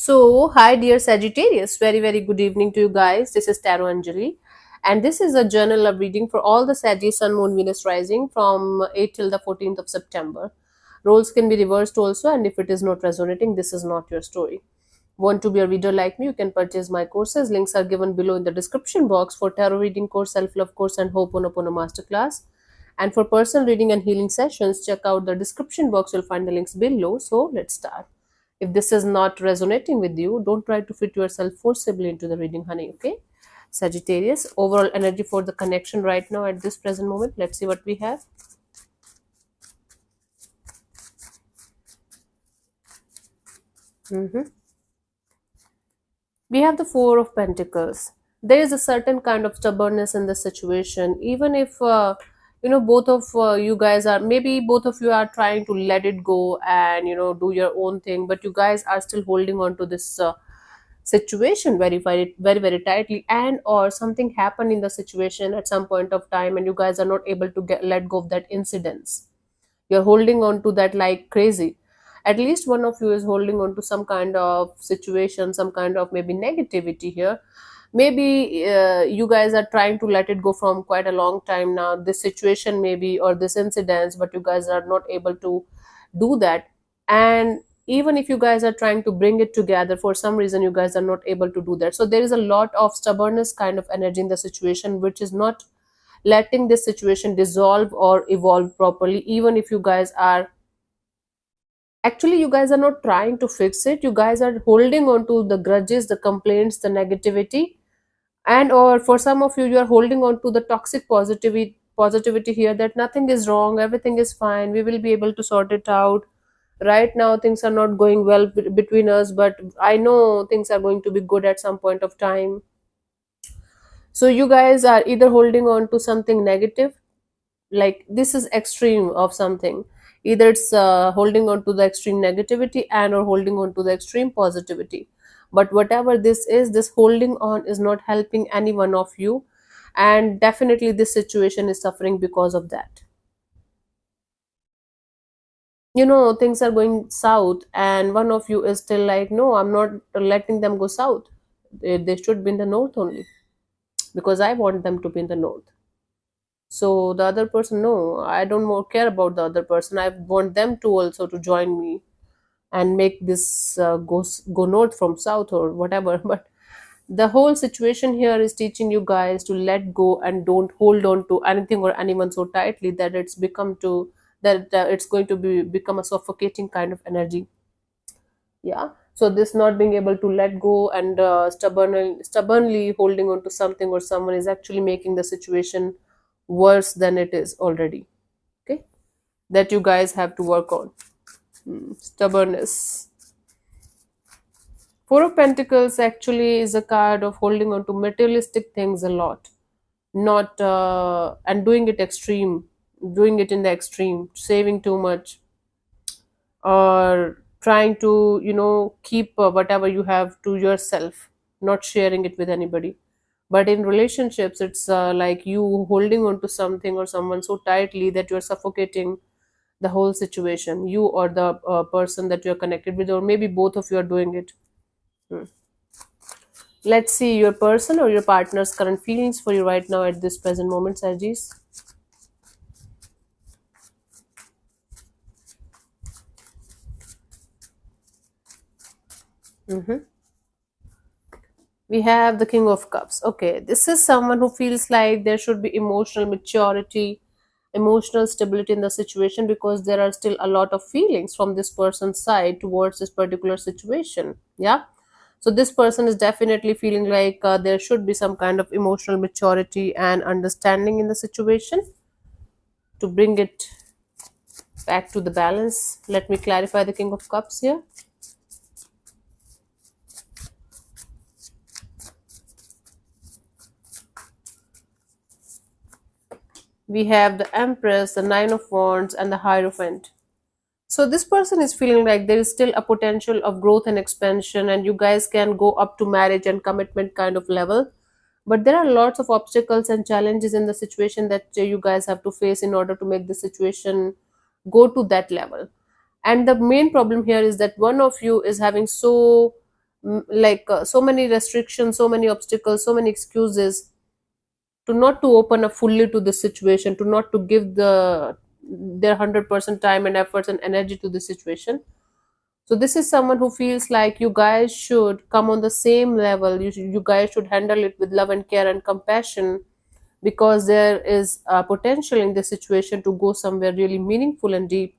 Hi dear Sagittarius, very good evening to you guys. This is Tarot Anjali, and this is a journal of reading for all the Sagittarius Sun, Moon, Venus rising from 8 till the 14th of September. Roles can be reversed also, and if it is not resonating, this is not your story. Want to be a reader like me? You can purchase my courses. Links are given below in the description box for tarot reading course, self-love course, and Ho'oponopono masterclass. And for personal reading and healing sessions, check out the description box. You'll find the links below. So let's start. If this is not resonating with you, don't try to fit yourself forcibly into the reading, honey. Okay, Sagittarius, overall energy for the connection right now at this present moment. Let's see what we have. Mhm. We have the Four of Pentacles. There is a certain kind of stubbornness in the situation, even if both of you guys are, maybe both of you are trying to let it go and do your own thing, but you guys are still holding on to this situation very tightly, and or something happened in the situation at some point of time and you guys are not able to let go of that incidents. You're holding on to that like crazy. At least one of you is holding on to some kind of situation, some kind of maybe negativity here. Maybe you guys are trying to let it go from quite a long time now, this situation maybe, or this incidents, but you guys are not able to do that. And even if you guys are trying to bring it together, for some reason you guys are not able to do that. So there is a lot of stubbornness kind of energy in the situation, which is not letting this situation dissolve or evolve properly. Even if you guys are, actually you guys are not trying to fix it, you guys are holding on to the grudges, the complaints, the negativity. And or for some of you, you are holding on to the toxic positivity here, that nothing is wrong, everything is fine, we will be able to sort it out. Right now things are not going well between us, but I know things are going to be good at some point of time. So you guys are either holding on to something negative, like this is extreme of something. Either it's holding on to the extreme negativity and or holding on to the extreme positivity. But whatever this is, this holding on is not helping any one of you, and definitely this situation is suffering because of that. Things are going south and one of you is still like, no, I'm not letting them go south. They should be in the north only, because I want them to be in the north. So the other person, no, I don't more care about the other person, I want them to also to join me and make this go north from south or whatever. But the whole situation here is teaching you guys to let go and don't hold on to anything or anyone so tightly that it's going to become a suffocating kind of energy. Yeah, so this not being able to let go and stubbornly holding on to something or someone is actually making the situation worse than it is already. Okay, that you guys have to work on. Stubbornness. Four of Pentacles actually is a card of holding on to materialistic things a lot, not and doing it extreme, doing it in the extreme, saving too much, or trying to keep whatever you have to yourself, not sharing it with anybody. But in relationships, it's like you holding on to something or someone so tightly that you're suffocating the whole situation, you or the person that you're connected with, or maybe both of you are doing it. Hmm. Let's see your person or your partner's current feelings for you right now at this present moment, Sajis. Mm-hmm. We have the King of Cups. Okay, this is someone who feels like there should be emotional maturity, emotional stability in the situation, because there are still a lot of feelings from this person's side towards this particular situation. Yeah, so this person is definitely feeling like there should be some kind of emotional maturity and understanding in the situation to bring it back to the balance. Let me clarify the King of Cups here. We have the Empress, the Nine of Wands, and the Hierophant. So this person is feeling like there is still a potential of growth and expansion, and you guys can go up to marriage and commitment kind of level. But there are lots of obstacles and challenges in the situation that you guys have to face in order to make the situation go to that level. And the main problem here is that one of you is having so so many restrictions, so many obstacles, so many excuses to not to open up fully to this situation, to not to give their 100% time and efforts and energy to this situation. So this is someone who feels like you guys should come on the same level. You guys should handle it with love and care and compassion, because there is potential in this situation to go somewhere really meaningful and deep.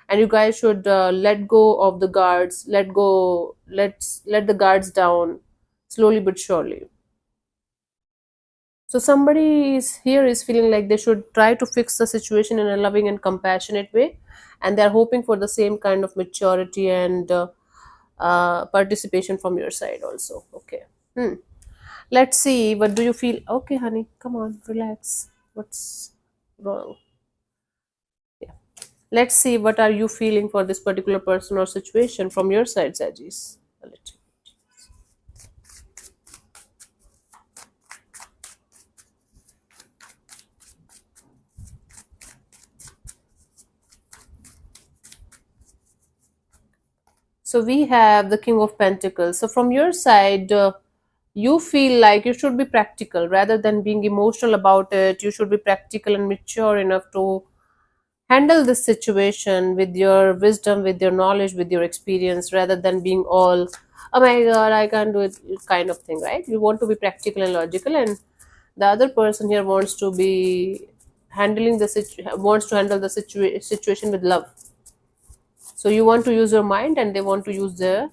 And you guys should let go of the guards, let the guards down slowly but surely. So somebody is here is feeling like they should try to fix the situation in a loving and compassionate way, and they're hoping for the same kind of maturity and participation from your side also. Okay. Hmm. Let's see. What do you feel? Okay, honey, come on, relax. What's wrong? Yeah. Let's see. What are you feeling for this particular person or situation from your side, Sajis? A little. So we have the King of Pentacles. So from your side, you feel like you should be practical rather than being emotional about it. You should be practical and mature enough to handle this situation with your wisdom, with your knowledge, with your experience, rather than being all, oh my god, I can't do it kind of thing, right? You want to be practical and logical, and the other person here wants to be wants to handle the situation with love. So you want to use your mind, and they want to use their,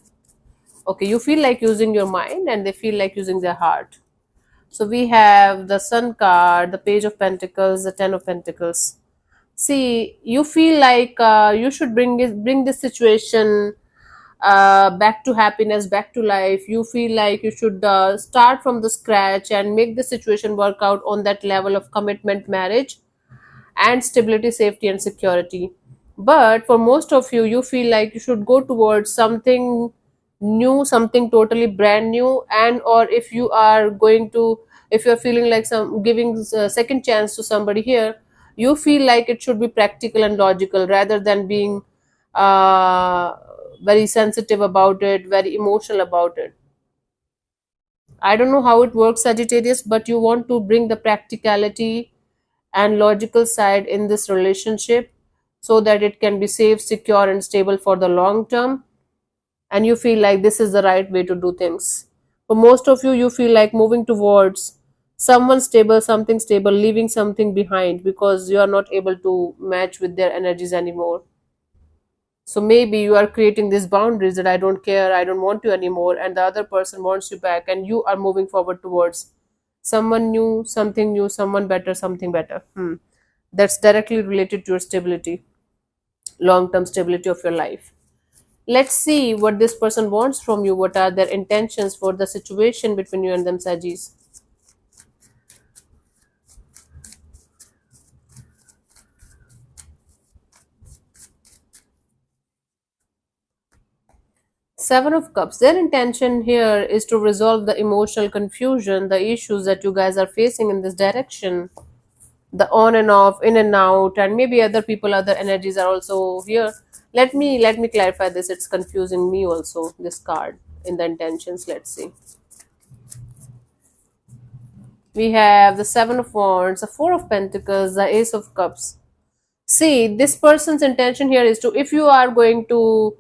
okay, you feel like using your mind, and they feel like using their heart. So we have the Sun card, the Page of Pentacles, the Ten of Pentacles. See, you feel like you should bring this situation back to happiness, back to life. You feel like you should start from the scratch and make the situation work out on that level of commitment, marriage, and stability, safety, and security. But for most of you, you feel like you should go towards something new, something totally brand new. And or if you are going to, if you're feeling like some giving a second chance to somebody here, you feel like it should be practical and logical rather than being uh, very sensitive about it, very emotional about it. I don't know how it works, Sagittarius, but you want to bring the practicality and logical side in this relationship so that it can be safe, secure, and stable for the long term. And you feel like this is the right way to do things. For most of you, you feel like moving towards someone stable, something stable, leaving something behind because you are not able to match with their energies anymore. So maybe you are creating these boundaries that I don't care, I don't want you anymore, and the other person wants you back, and you are moving forward towards someone new, something new, someone better, something better. That's directly related to your stability, long term stability of your life. Let's see what this person wants from you. What are their intentions for the situation between you and them, Sajis? Seven of Cups. Their intention here is to resolve the emotional confusion, the issues that you guys are facing in this direction, the on and off, in and out, and maybe other people, other energies are also here. Let me clarify this. It's confusing me also. This card in the intentions. Let's see. We have the Seven of Wands, the Four of Pentacles, the Ace of Cups. See, this person's intention here is to, if you are going to,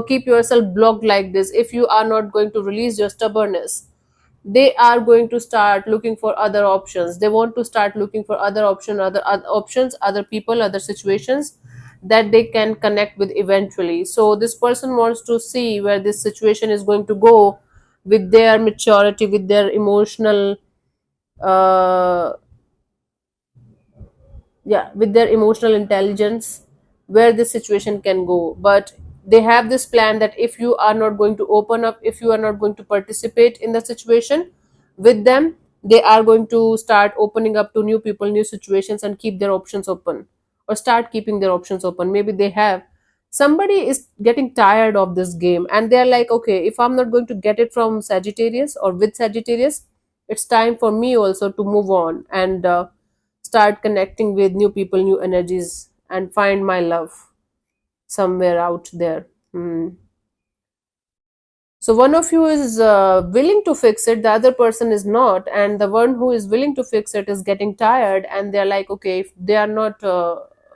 keep yourself blocked like this, if you are not going to release your stubbornness, they are going to start looking for other options. They want to start looking for other options, other people, other situations that they can connect with eventually. So this person wants to see where this situation is going to go with their maturity, with their emotional uh, yeah, with their emotional intelligence, where this situation can go. But they have this plan that if you are not going to open up, if you are not going to participate in the situation with them, they are going to start opening up to new people, new situations, and keep their options open, or start keeping their options open. Maybe they have, somebody is getting tired of this game, and they're like, okay, if I'm not going to get it from Sagittarius or with Sagittarius, it's time for me also to move on and start connecting with new people, new energies, and find my love somewhere out there. Hmm. So one of you is willing to fix it, the other person is not, and the one who is willing to fix it is getting tired, and they're like, okay, if they are not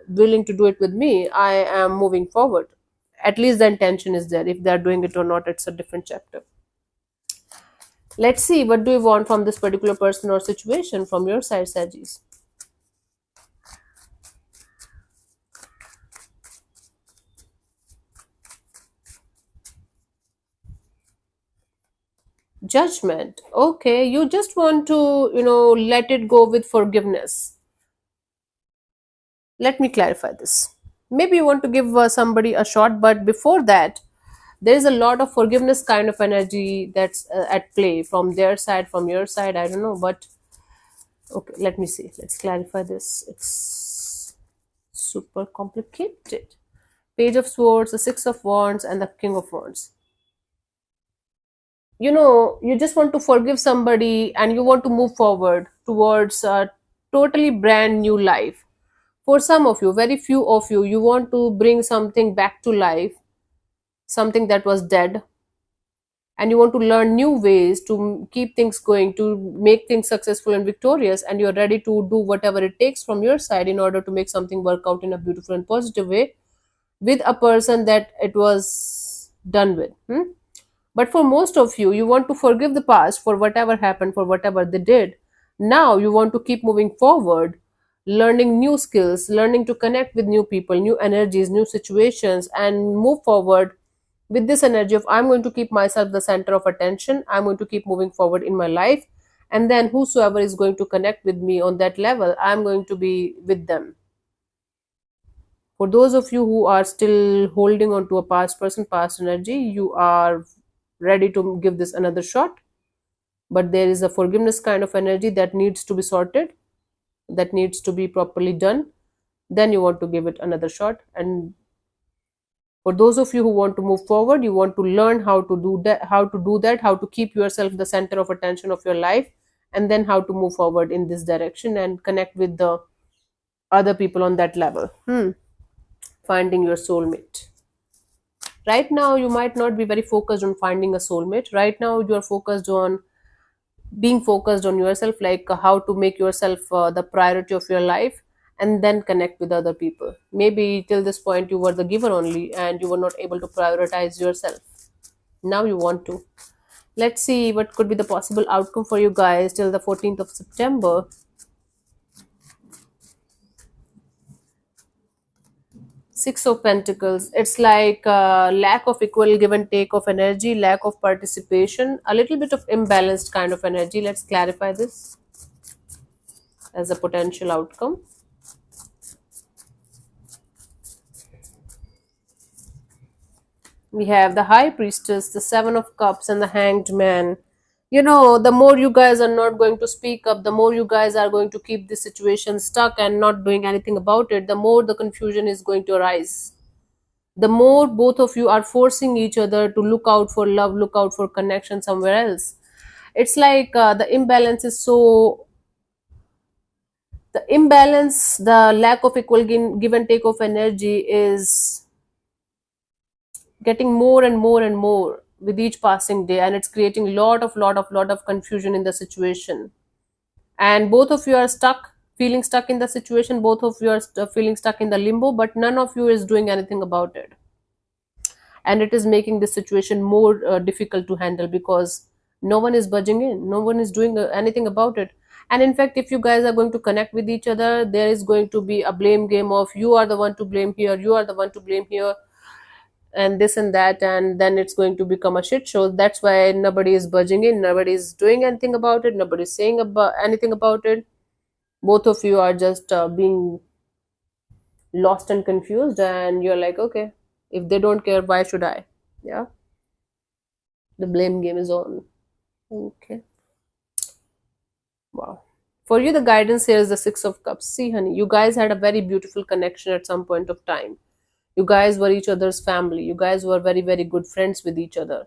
willing to do it with me, I am moving forward. At least the intention is there. If they're doing it or not, it's a different chapter. Let's see, what do you want from this particular person or situation from your side, Sajis? Judgment. Okay, you just want to, let it go with forgiveness. Let me clarify this. Maybe you want to give somebody a shot, but before that, there is a lot of forgiveness kind of energy that's at play from their side, from your side. I don't know, but okay, let me see. Let's clarify this. It's super complicated. Page of Swords, the Six of Wands, and the King of Wands. You just want to forgive somebody and you want to move forward towards a totally brand new life. For some of you, very few of you, you want to bring something back to life, something that was dead, and you want to learn new ways to keep things going, to make things successful and victorious, and you're ready to do whatever it takes from your side in order to make something work out in a beautiful and positive way with a person that it was done with. But for most of you, you want to forgive the past for whatever happened, for whatever they did. Now you want to keep moving forward, learning new skills, learning to connect with new people, new energies, new situations, and move forward with this energy of I'm going to keep myself the center of attention. I'm going to keep moving forward in my life. And then whosoever is going to connect with me on that level, I'm going to be with them. For those of you who are still holding on to a past person, past energy, you are ready to give this another shot. But there is a forgiveness kind of energy that needs to be sorted, that needs to be properly done. Then you want to give it another shot. And for those of you who want to move forward, you want to learn how to keep yourself the center of attention of your life, and then how to move forward in this direction and connect with the other people on that level. Finding your soulmate. Right now you might not be very focused on finding a soulmate. Right now you are focused on being focused on yourself, like how to make yourself the priority of your life, and then connect with other people. Maybe till this point you were the giver only and you were not able to prioritize yourself. Now you want to. Let's see what could be the possible outcome for you guys till the 14th of September. Six of Pentacles. It's like lack of equal give and take of energy, lack of participation, a little bit of imbalanced kind of energy. Let's clarify this as a potential outcome. We have the High Priestess, the Seven of Cups, and the Hanged Man. The more you guys are not going to speak up, the more you guys are going to keep the situation stuck and not doing anything about it, the more the confusion is going to arise. The more both of you are forcing each other to look out for love, look out for connection somewhere else. It's like the imbalance is so. The imbalance, the lack of equal give and take of energy is getting more and more and more with each passing day, and it's creating lot of confusion in the situation, and both of you are feeling stuck in the situation. Both of you are feeling stuck in the limbo, but none of you is doing anything about it, and it is making the situation more difficult to handle because no one is budging in, no one is doing anything about it. And in fact, if you guys are going to connect with each other, there is going to be a blame game of you are the one to blame here, you are the one to blame here, and this and that, and then it's going to become a shit show. That's why nobody is budging in, nobody is doing anything about it, nobody is saying about anything about it. Both of you are just being lost and confused, and you're like, okay, if they don't care, why should I? Yeah, the blame game is on. Okay, wow. For you, the guidance here is the Six of Cups. See, honey, you guys had a very beautiful connection at some point of time. You guys were each other's family, you guys were very very good friends with each other.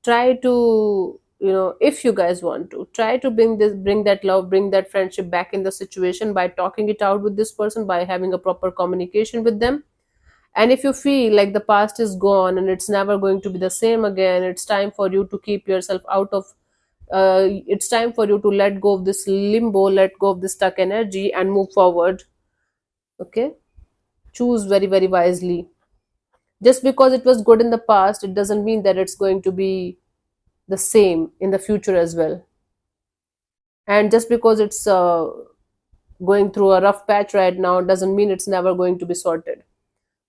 Try to, if you guys want to, try to bring that love, bring that friendship back in the situation by talking it out with this person, by having a proper communication with them, And if you feel like the past is gone and it's never going to be the same again, it's time for you to keep yourself out of it's time for you to let go of this limbo, let go of this stuck energy, and move forward. Okay, choose very, very wisely. Just because it was good in the past, it doesn't mean that it's going to be the same in the future as well. And just because it's going through a rough patch right now doesn't mean it's never going to be sorted.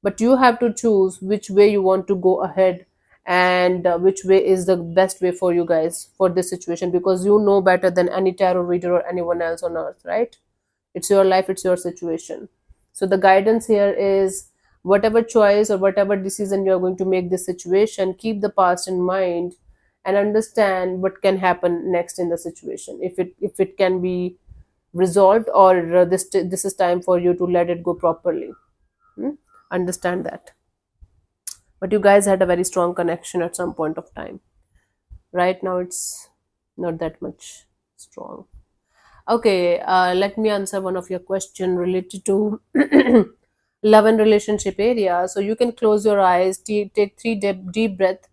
But you have to choose which way you want to go ahead, and which way is the best way for you guys for this situation, because you know better than any tarot reader or anyone else on earth, right? It's your life, it's your situation. So the guidance here is, whatever choice or whatever decision you're going to make this situation, keep the past in mind and understand what can happen next in the situation, if it can be resolved, or this is time for you to let it go properly. Hmm? Understand that. But you guys had a very strong connection at some point of time. Right now it's not that much strong. Okay, let me answer one of your question related to love and relationship area. So you can close your eyes, take three deep breath,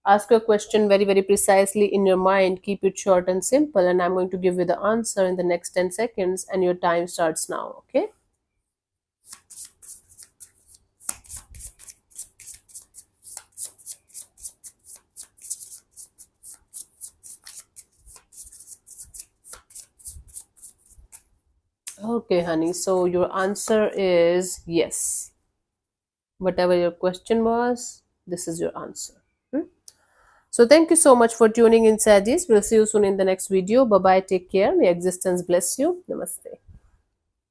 ask your question very, very precisely in your mind, keep it short and simple, and I'm going to give you the answer in the next 10 seconds, and your time starts now. Okay. Okay, honey. So your answer is yes. Whatever your question was, this is your answer. Hmm? So thank you so much for tuning in, Sadis. We'll see you soon in the next video. Bye bye. Take care. May existence bless you. Namaste.